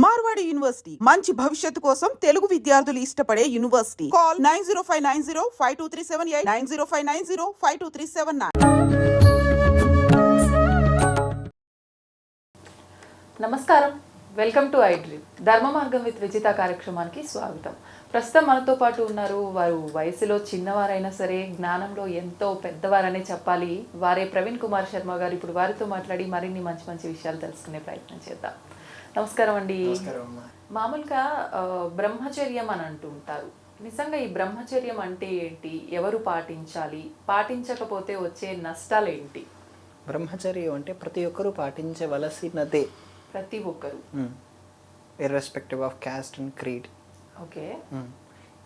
Marwadi university మంచి భవిష్యత్తు కోసం తెలుగు విద్యార్థులు ఇష్టపడే యూనివర్సిటీ. కాల్ 9059052378 9059052379. నమస్కారం, వెల్కమ్ టు ఐ డ్రీమ్. ధర్మ మార్గం విత్ విజిత కార్యక్రమానికి స్వాగతం. ప్రస్తుతం మనతో పాటు ఉన్నారు. వారు వయసులో చిన్నవారైనా సరే జ్ఞానంలో ఎంతో పెద్దవారనే చెప్పాలి. వారే ప్రవీణ్ కుమార్ శర్మ గారు. ఇప్పుడు వారితో మాట్లాడి మరిన్ని మంచి మంచి విషయాలు తెలుసుకునే ప్రయత్నం చేద్దాం. నమస్కారం అండి. మామూలుగా బ్రహ్మచర్యం అని అంటుంటారు. నిజంగా ఈ బ్రహ్మచర్యం అంటే ఏంటి? ఎవరు పాటించాలి? పాటించకపోతే వచ్చే నష్టాలు ఏంటి? బ్రహ్మచర్యం అంటే ప్రతి ఒక్కరూ పాటించవలసినదే. ప్రతి ఒక్కరు, irrespective of caste and creed. Okay.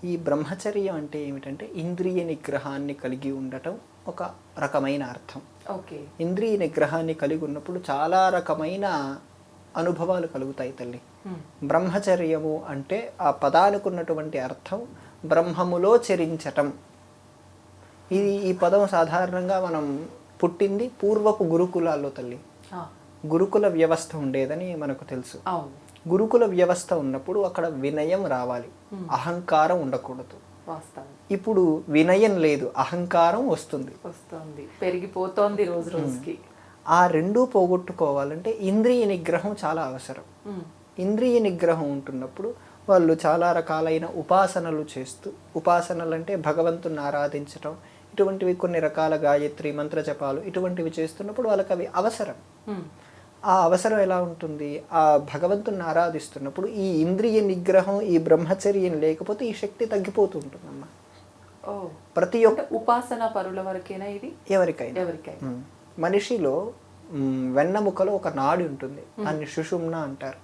ఈ బ్రహ్మచర్యం అంటే ఏమిటంటే ఇంద్రియ నిగ్రహాన్ని కలిగి ఉండటం ఒక రకమైన అర్థం. ఓకే. ఇంద్రియ నిగ్రహాన్ని కలిగి ఉన్నప్పుడు చాలా రకమైన అనుభవాలు కలుగుతాయి తల్లి. బ్రహ్మచర్యము అంటే ఆ పదానికి ఉన్నటువంటి అర్థం బ్రహ్మములో చరించటం. ఈ పదం సాధారణంగా మనం పుట్టింది పూర్వపు గురుకులాల్లో తల్లి. గురుకుల వ్యవస్థ ఉండేదని మనకు తెలుసు. గురుకుల వ్యవస్థ ఉన్నప్పుడు అక్కడ వినయం రావాలి, అహంకారం ఉండకూడదు. ఇప్పుడు వినయం లేదు, అహంకారం వస్తుంది, పెరిగిపోతోంది రోజు రోజుకి. ఆ రెండూ పోగొట్టుకోవాలంటే ఇంద్రియ నిగ్రహం చాలా అవసరం. ఇంద్రియ నిగ్రహం ఉంటున్నప్పుడు వాళ్ళు చాలా రకాలైన ఉపాసనలు చేస్తూ, ఉపాసనలు అంటే భగవంతుని ఆరాధించటం, ఇటువంటివి కొన్ని రకాల గాయత్రి మంత్ర జపాలు ఇటువంటివి చేస్తున్నప్పుడు వాళ్ళకి అవి అవసరం. ఆ అవసరం ఎలా ఉంటుంది? ఆ భగవంతుని ఆరాధిస్తున్నప్పుడు ఈ ఇంద్రియ నిగ్రహం, ఈ బ్రహ్మచర్యం లేకపోతే ఈ శక్తి తగ్గిపోతూ ఉంటుందమ్మా. ప్రతి ఒక్క ఉపాసన పరుల వరకేనా ఇది? ఎవరికైనా. మనిషిలో వెన్నముకలో ఒక నాడి ఉంటుంది, దాన్ని సుషుమ్న అంటారు.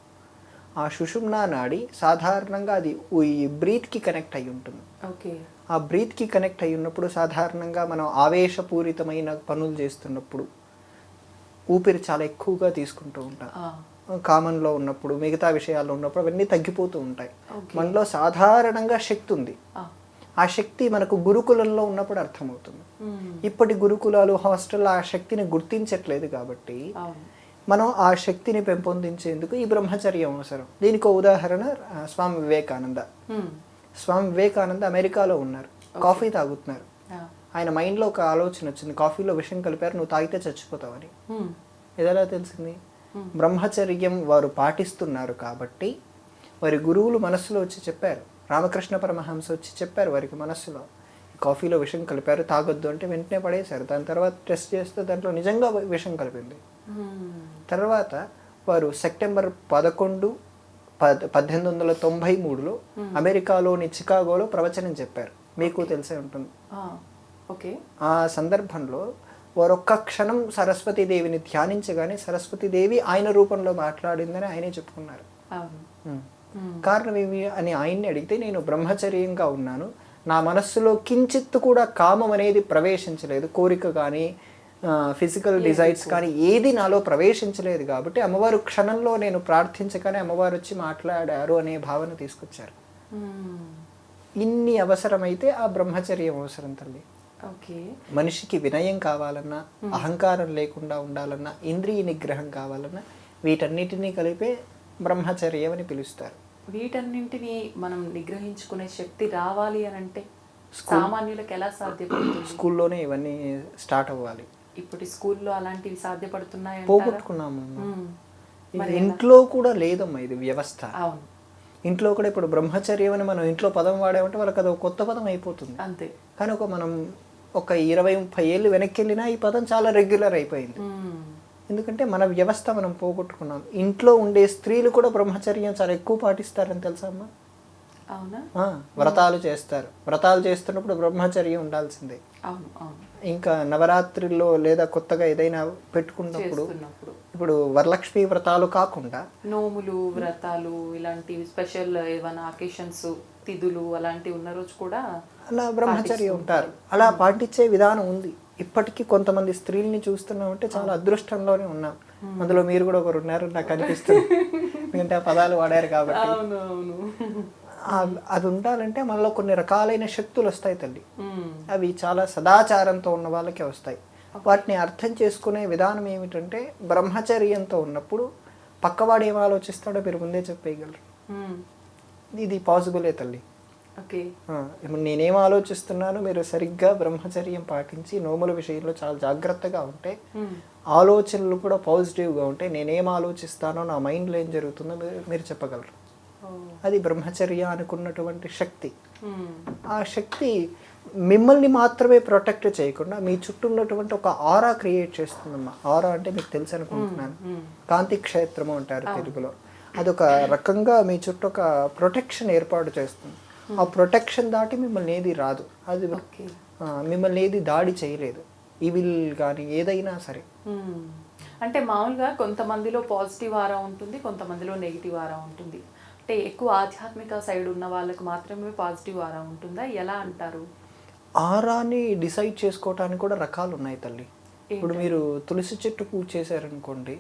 ఆ సుషుమ్న నాడి సాధారణంగా అది ఈ బ్రీత్కి కనెక్ట్ అయి ఉంటుంది. ఆ బ్రీత్కి కనెక్ట్ అయి ఉన్నప్పుడు సాధారణంగా మనం ఆవేశపూరితమైన పనులు చేస్తున్నప్పుడు ఊపిరి చాలా ఎక్కువగా తీసుకుంటూ ఉంటాం. కామన్లో ఉన్నప్పుడు, మిగతా విషయాల్లో ఉన్నప్పుడు అవన్నీ తగ్గిపోతూ ఉంటాయి. మనలో సాధారణంగా శక్తి ఉంది. ఆ శక్తి మనకు గురుకులంలో ఉన్నప్పుడు అర్థమవుతుంది. ఇప్పటి గురుకులాలు, హాస్టల్ ఆ శక్తిని గుర్తించట్లేదు కాబట్టి మనం ఆ శక్తిని పెంపొందించేందుకు ఈ బ్రహ్మచర్యం అవసరం. దీనికి ఉదాహరణ స్వామి వివేకానంద. స్వామి వివేకానంద అమెరికాలో ఉన్నారు, కాఫీ తాగుతున్నారు. ఆయన మైండ్లో ఒక ఆలోచన వచ్చింది, కాఫీలో విషం కలిపారు, నువ్వు తాగితే చచ్చిపోతావని. ఇదెలా తెలిసింది? బ్రహ్మచర్యం వారు పాటిస్తున్నారు కాబట్టి వారి గురువులు మనస్సులో వచ్చి చెప్పారు. రామకృష్ణ పరమహంస వచ్చి చెప్పారు వారికి మనస్సులో, కాఫీలో విషం కలిపారు, తాగొద్దు అంటే వెంటనే పడేశారు. దాని తర్వాత టెస్ట్ చేస్తే దాంట్లో నిజంగా విషం కలిపింది. తర్వాత వారు సెప్టెంబర్ 11, 1893లో అమెరికాలోని చికాగోలో ప్రవచనం చెప్పారు. మీకు తెలిసే ఉంటుంది. ఆ సందర్భంలో వారు ఒక్క క్షణం సరస్వతీదేవిని ధ్యానించగానే సరస్వతీదేవి ఆయన రూపంలో మాట్లాడిందని ఆయనే చెప్పుకున్నారు. కారణం ఏమి అని ఆయన్ని అడిగితే, నేను బ్రహ్మచర్యంగా ఉన్నాను, నా మనస్సులో కించిత్తు కూడా కామం అనేది ప్రవేశించలేదు, కోరిక కానీ ఫిజికల్ డిజైర్స్ కానీ ఏది నాలో ప్రవేశించలేదు కాబట్టి అమ్మవారు క్షణంలో నేను ప్రార్థించగానే అమ్మవారు వచ్చి మాట్లాడారు అనే భావన తీసుకొచ్చారు. ఇన్ని అవసరమైతే ఆ బ్రహ్మచర్యం అవసరం తల్లి. మనిషికి వినయం కావాలన్నా, అహంకారం లేకుండా ఉండాలన్నా, ఇంద్రియ నిగ్రహం కావాలన్నా వీటన్నిటినీ కలిపే బ్రహ్మచర్యం అని పిలుస్తారు. వీటన్నింటినీ మనం నిగ్రహించుకునే శక్తి రావాలి అని అంటే సామాన్యులకు ఎలా సాధ్యపడుతుంది? స్కూల్లోనే ఇవన్నీ స్టార్ట్ అవ్వాలి. ఇప్పుడు స్కూల్లో అలాంటివి సాధ్యపడుతున్నాయి? పోగొట్టుకున్నాము. ఇంట్లో కూడా లేదమ్మా ఇది వ్యవస్థ. ఇంట్లో కూడా ఇప్పుడు బ్రహ్మచర్యం అని మనం ఇంట్లో పదం వాడామంటే వాళ్ళకి అది ఒక కొత్త పదం అయిపోతుంది అంతే. కానీ మనం ఒక 20-30 ఏళ్ళు వెనక్కి వెళ్ళినా ఈ పదం చాలా రెగ్యులర్ అయిపోయింది. ఎందుకంటే మన వ్యవస్థ మనం పోగొట్టుకున్నాం. ఇంట్లో ఉండే స్త్రీలు కూడా బ్రహ్మచర్యం చాలా ఎక్కువ పాటిస్తారని తెలుసా అమ్మా? అవునా? వ్రతాలు చేస్తారు. వ్రతాలు చేస్తున్నప్పుడు బ్రహ్మచర్యం ఉండాల్సిందే. ఇంకా నవరాత్రిలో లేదా కొత్తగా ఏదైనా పెట్టుకున్నప్పుడు, ఇప్పుడు వరలక్ష్మి వ్రతాలు కాకుండా నోములు, వ్రతాలు, ఇలాంటివి స్పెషల్ ఏమైనా అకేషన్స్, తిథులు అలాంటివి ఉన్న రోజు కూడా అలా బ్రహ్మచర్యం ఉంటారు. అలా పాటించే విధానం ఉంది. ఇప్పటికీ కొంతమంది స్త్రీల్ని చూస్తున్నామంటే చాలా అదృష్టంలోనే ఉన్నాం. అందులో మీరు కూడా ఒకరు ఉన్నారు నాకు అనిపిస్తుంది. ఎందుకంటే ఆ పదాలు వాడారు కాబట్టి. అది ఉండాలంటే మనలో కొన్ని రకాలైన శక్తులు వస్తాయి తల్లి. అవి చాలా సదాచారంతో ఉన్న వాళ్ళకే వస్తాయి. వాటిని అర్థం చేసుకునే విధానం ఏమిటంటే బ్రహ్మచర్యంతో ఉన్నప్పుడు పక్కవాడు ఏం ఆలోచిస్తాడో మీరు ముందే చెప్పేయగలరు. ఇది పాసిబులే తల్లి. ఓకే. ఇప్పుడు నేనేం ఆలోచిస్తున్నానో మీరు సరిగ్గా బ్రహ్మచర్యం పాటించి నోముల విషయంలో చాలా జాగ్రత్తగా ఉంటే, ఆలోచనలు కూడా పాజిటివ్గా ఉంటే, నేనేం ఆలోచిస్తానో నా మైండ్లో ఏం జరుగుతుందో మీరు చెప్పగలరు. అది బ్రహ్మచర్య అనుకున్నటువంటి శక్తి. ఆ శక్తి మిమ్మల్ని మాత్రమే ప్రొటెక్ట్ చేయకుండా మీ చుట్టూ ఉన్నటువంటి ఒక ఆరా క్రియేట్ చేస్తుందమ్మా. ఆరా అంటే మీకు తెలుసు అనుకుంటున్నాను, కాంతి క్షేత్రము అంటారు తెలుగులో. అదొక రకంగా మీ చుట్టూ ఒక ప్రొటెక్షన్ ఏర్పాటు చేస్తుంది. ఆ ప్రొటెక్షన్ దాటి మిమ్మల్ని ఏది రాదు, అది మిమ్మల్ని ఏది దాడి చేయలేదు, ఈవిల్ కానీ ఏదైనా సరే. అంటే మామూలుగా కొంతమందిలో పాజిటివ్ ఆరా ఉంటుంది, కొంతమందిలో నెగిటివ్ ఆరా ఉంటుంది. అంటే ఎక్కువ ఆధ్యాత్మిక సైడ్ ఉన్న వాళ్ళకి మాత్రమే పాజిటివ్ ఆరా ఉంటుందా, ఎలా అంటారు? ఆరాని డిసైడ్ చేసుకోవటానికి కూడా రకాలు ఉన్నాయి తల్లి. ఇప్పుడు మీరు తులసి చెట్టు పూజ చేశారనుకోండి,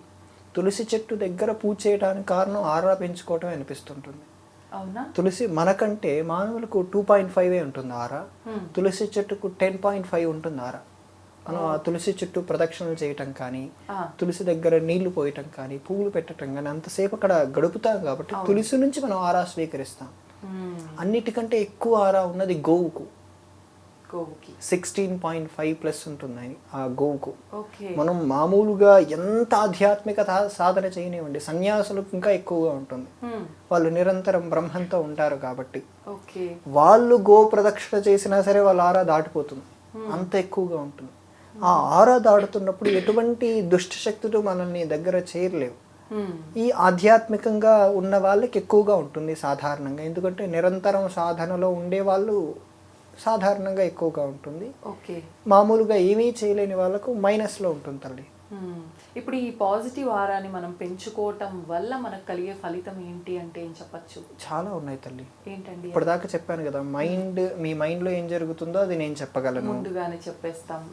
తులసి చెట్టు దగ్గర పూజ చేయడానికి కారణం ఆరా పెంచుకోవటం అనిపిస్తుంటుంది. అవునా? తులసి మనకంటే మానవులకు 2.5 ఉంటుంది ఆరా, తులసి చెట్టుకు 10.5 ఉంటుంది ఆరా. మనం ఆ తులసి చుట్టూ ప్రదక్షిణలు చేయటం కానీ, తులసి దగ్గర నీళ్లు పోయటం కానీ, పువ్వులు పెట్టడం కానీ అంతసేపు అక్కడ గడుపుతాం కాబట్టి తులసి నుంచి మనం ఆరా స్వీకరిస్తాం. అన్నిటికంటే ఎక్కువ ఆరా ఉన్నది గోవుకు. 16.5+ ఉంటుంది ఆ గోవుకు. మనం మామూలుగా ఎంత ఆధ్యాత్మిక సాధన చేయనివ్వండి, సన్యాసులకు ఇంకా ఎక్కువగా ఉంటుంది. వాళ్ళు నిరంతరం బ్రహ్మంతో ఉంటారు కాబట్టి వాళ్ళు గో ప్రదక్షిణ చేసినా సరే వాళ్ళ ఆరా దాటిపోతుంది, అంత ఎక్కువగా ఉంటుంది. ఆ ఆరా దాడుతున్నప్పుడు ఎటువంటి దుష్ట శక్తులు మనల్ని దగ్గర చేరలేవు. ఈ ఆధ్యాత్మికంగా ఉన్న వాళ్ళకి ఎక్కువగా ఉంటుంది సాధారణంగా, ఎందుకంటే నిరంతరం సాధనలో ఉండే వాళ్ళు సాధారణంగా ఎక్కువగా ఉంటుంది. మామూలుగా ఏమీ చేయలేని వాళ్ళకు మైనస్లో ఉంటుంది తల్లి. ఇప్పుడు ఈ పాజిటివ్ ఆరాని మనం పెంచుకోవటం వల్ల మనకు కలిగే ఫలితం ఏంటి అంటే ఏం చెప్పచ్చు? చాలా ఉన్నాయి తల్లి. ఏంటండి? ఇప్పటిదాకా చెప్పాను కదా, మీ మైండ్లో ఏం జరుగుతుందో అది నేను చెప్పగలను, ముందుగానే చెప్పేస్తాం.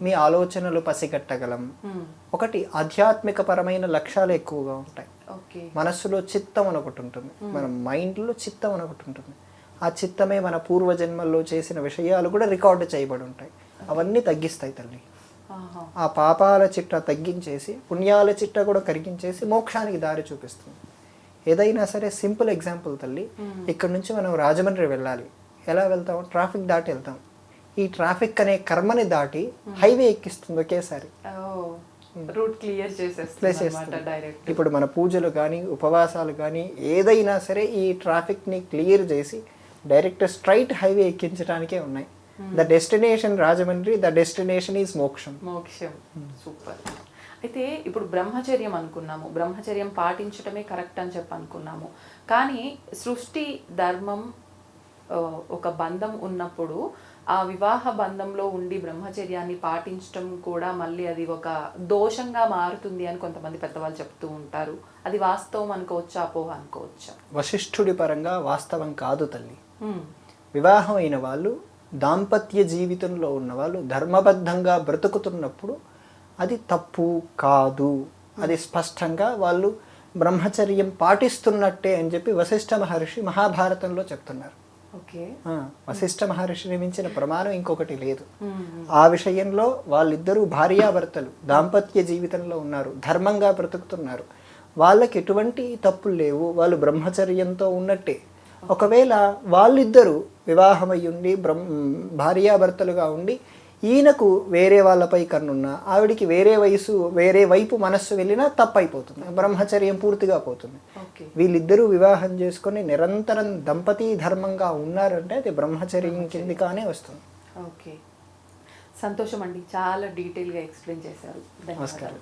మీ ఆలోచనలు పసిగట్టగలం. ఒకటి ఆధ్యాత్మిక పరమైన లక్ష్యాలు ఎక్కువగా ఉంటాయి. మనస్సులో చిత్తం అని ఒకటి ఉంటుంది, మన మైండ్లో చిత్తం అని ఒకటి ఉంటుంది. ఆ చిత్తమే మన పూర్వజన్మల్లో చేసిన విషయాలు కూడా రికార్డు చేయబడి ఉంటాయి. అవన్నీ తగ్గిస్తాయి తల్లి. ఆ పాపాల చిట్ట తగ్గించేసి పుణ్యాల చిట్ట కూడా కరిగించేసి మోక్షానికి దారి చూపిస్తుంది. ఏదైనా సరే సింపుల్ ఎగ్జాంపుల్ తల్లి, ఇక్కడ నుంచి మనం రాజమండ్రి వెళ్ళాలి. ఎలా వెళ్తాం? ట్రాఫిక్ దాటి వెళ్తాం. ఈ ట్రాఫిక్ అనే కర్మని దాటి హైవే ఎక్కిస్తుంది ఒకేసారి. రూట్ క్లియర్ చేసేస్తుంది. ఇప్పుడు మన పూజలు కానీ ఉపవాసాలు కానీ ఏదైనా సరే ఈ ట్రాఫిక్ని క్లియర్ చేసి డైరెక్ట్ స్ట్రైట్ హైవే ఎక్కించడానికే ఉన్నాయి. The destination Rajahmundry, the destination is మోక్షం. సూపర్. అయితే ఇప్పుడు బ్రహ్మచర్యం అనుకున్నాము, బ్రహ్మచర్యం పాటించడమే కరెక్ట్ అని చెప్పి అనుకున్నాము. కానీ సృష్టి ధర్మం ఒక బంధం ఉన్నప్పుడు ఆ వివాహ బంధంలో ఉండి బ్రహ్మచర్యాన్ని పాటించడం కూడా మళ్ళీ అది ఒక దోషంగా మారుతుంది అని కొంతమంది పెద్దవాళ్ళు చెప్తూ ఉంటారు. అది వాస్తవం అనుకోవచ్చా, అపోహ అనుకోవచ్చా? వశిష్ఠుడి పరంగా వాస్తవం కాదు తల్లి. వివాహం అయిన వాళ్ళు, దాంపత్య జీవితంలో ఉన్న వాళ్ళు ధర్మబద్ధంగా బ్రతుకుతున్నప్పుడు అది తప్పు కాదు, అది స్పష్టంగా వాళ్ళు బ్రహ్మచర్యం పాటిస్తున్నట్టే అని చెప్పి వశిష్ఠ మహర్షి మహాభారతంలో చెప్తున్నారు. వశిష్ఠ మహర్షిని మించిన ప్రమాణం ఇంకొకటి లేదు. ఆ విషయంలో వాళ్ళిద్దరూ భార్యాభర్తలు దాంపత్య జీవితంలో ఉన్నారు, ధర్మంగా బ్రతుకుతున్నారు, వాళ్ళకి ఎటువంటి తప్పులు లేవు, వాళ్ళు బ్రహ్మచర్యంతో ఉన్నట్టే. ఒకవేళ వాళ్ళిద్దరూ వివాహమయ్యుండి భార్యాభర్తలుగా ఉండి ఈయనకు వేరే వాళ్ళపై కన్నున్నా, ఆవిడికి వేరే వైపు మనస్సు వెళ్ళినా తప్పైపోతుంది, బ్రహ్మచర్యం పూర్తిగా పోతుంది. వీళ్ళిద్దరూ వివాహం చేసుకొని నిరంతరం దంపతి ధర్మంగా ఉన్నారంటే అది బ్రహ్మచర్యం కిందికానే వస్తుంది. ఓకే, సంతోషం అండి, చాలా డీటెయిల్గా ఎక్స్ప్లెయిన్ చేశారు. నమస్కారం.